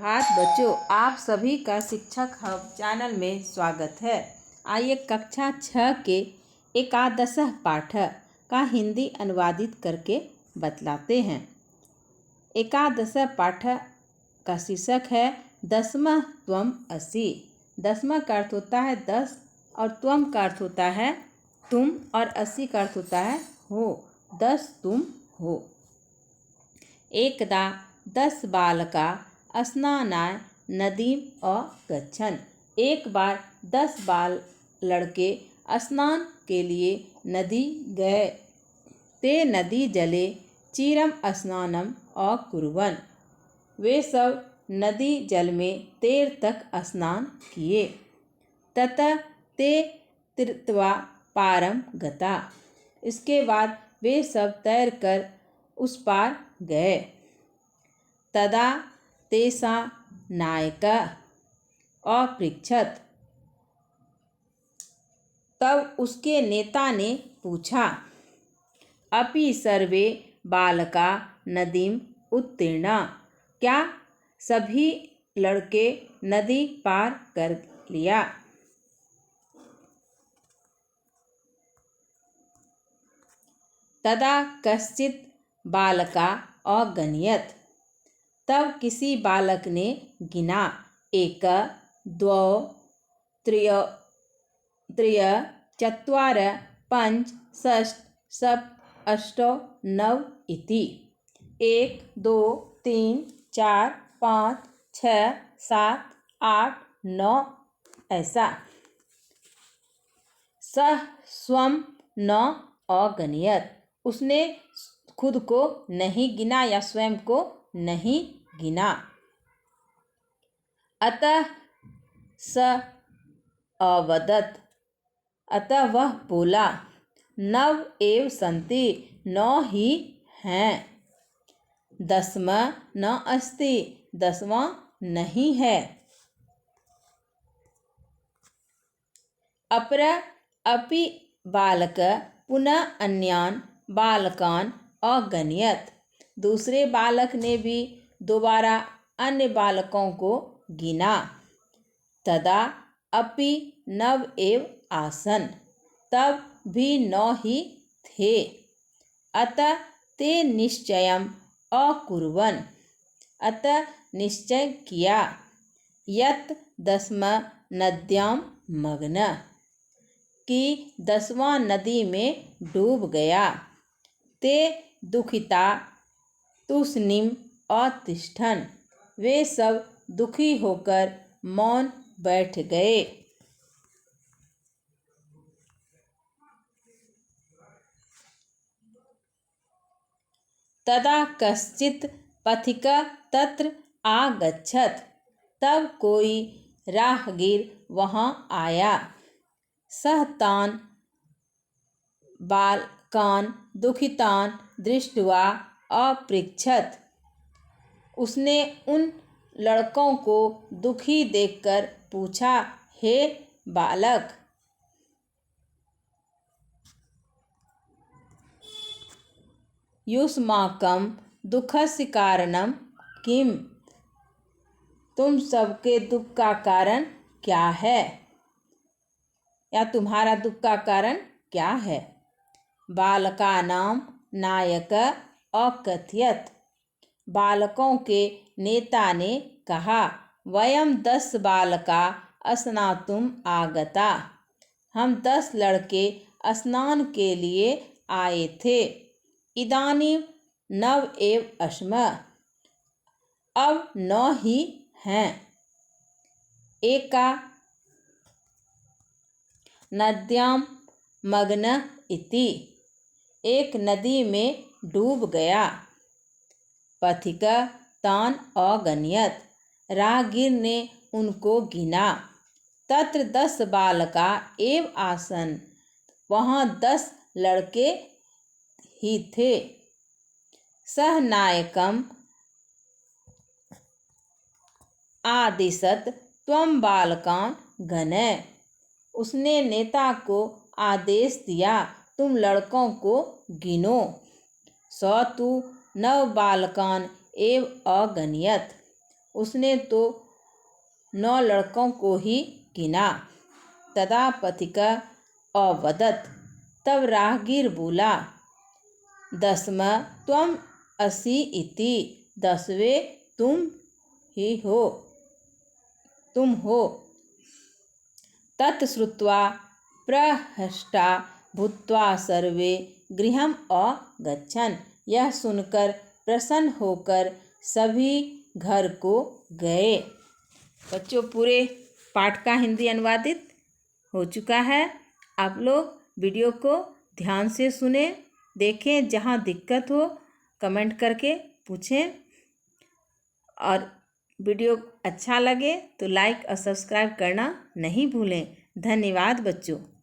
सुप्रभात बच्चों, आप सभी का शिक्षक हब चैनल में स्वागत है। आइए कक्षा 6 के एकादश पाठ का हिंदी अनुवादित करके बतलाते हैं। एकादश पाठ का शीर्षक है दसमा त्वम असि। दसमा का अर्थ होता है 10 और त्वम का अर्थ होता है तुम और असि का अर्थ होता है हो। 10 तुम हो। एकदा 10 बालका स्नानाय नदीम अगच्छन्। एक बार 10 बाल लड़के स्नान के लिए नदी गए। ते नदी जले चिरम स्नानम अकुर्वन्। वे सब नदी जल में देर तक स्नान किए। ततः ते तीर्त्वा पारम गता। इसके बाद वे सब तैरकर उस पार गए। तदा तेषा नायकः अपृच्छत्। तब उसके नेता ने पूछा, अपि सर्वे बालका नदीम उत्तीर्णा। क्या सभी लड़के नदी पार कर लिया? तदा कश्चित् बालका अगणयत्। तब किसी बालक ने गिना, 1 2 3 4 5 6 7 8 9 इति। 1 2 3 4 5 6 7 8 9 ऐसा। सह स्वम न अगणयत्। उसने खुद को नहीं गिना या स्वयं को नहीं गिना। अतः स अवदत्। अतः वह बोला, 9 एव सन्ति। 9 ही हैं। 10मा न अस्ति। 10वां नहीं है। अपर अपि बालक पुनः अन्यान बालकान अगणयत्। दूसरे बालक ने भी दोबारा अन्य बालकों को गिना। तदा अपि 9 एव आसन। तब भी 9 ही थे। अतः ते निश्चयम् अकुर्वन्। अतः निश्चय किया, यत् 10मा नद्यां मग्न, कि 10वां नदी में डूब गया। ते दुखिता तूष्णीम अतिष्ठन्। वे सब दुखी होकर मौन बैठ गए। तदा कश्चित् पथिकः तत्र आगच्छत्। तब कोई राहगीर वहाँ आया। सः तान् बालकान् दुखितान् दृष्ट्वा अपृच्छत्। उसने उन लड़कों को दुखी देखकर पूछा, हे बालक, युष्माकं दुःखस्य कारणं किम्? तुम सबके दुख का कारण क्या है? या तुम्हारा दुख का कारण क्या है? बालकानां नायकः अकथयत्। बालकों के नेता ने कहा, वयं 10 बालका स्नातुम् आगता। हम 10 लड़के स्नान के लिए आए थे। इदानीं 9 एव अस्मः। अब 9 ही हैं। एका नद्यां मग्न इति। एक नदी में डूब गया। पथिकः तान् अगणयत्। राहगीर ने उनको गिना। तत्र 10 बालका एव आसन। वहाँ 10 लड़के ही थे। सः नायकम् आदिशत् त्वं बालकान् गणय। उसने नेता को आदेश दिया, तुम लड़कों को गिनो। स तु 9 बालकान् एव अगणयत्। उसने तो 9 लड़कों को ही गिना। तदा पथिका अवदत्, तब राहगीर बोला, 10वां त्वम् असि इति, 10वें तुम हो। तत् श्रुत्वा प्रहृष्टा भूत्वा सर्वे गृहम् अगच्छन्। यह सुनकर प्रसन्न होकर सभी घर को गए। बच्चों, पूरे पाठ का हिंदी अनुवादित हो चुका है। आप लोग वीडियो को ध्यान से सुने, देखें, जहाँ दिक्कत हो कमेंट करके पूछें, और वीडियो अच्छा लगे तो लाइक और सब्सक्राइब करना नहीं भूलें। धन्यवाद बच्चों।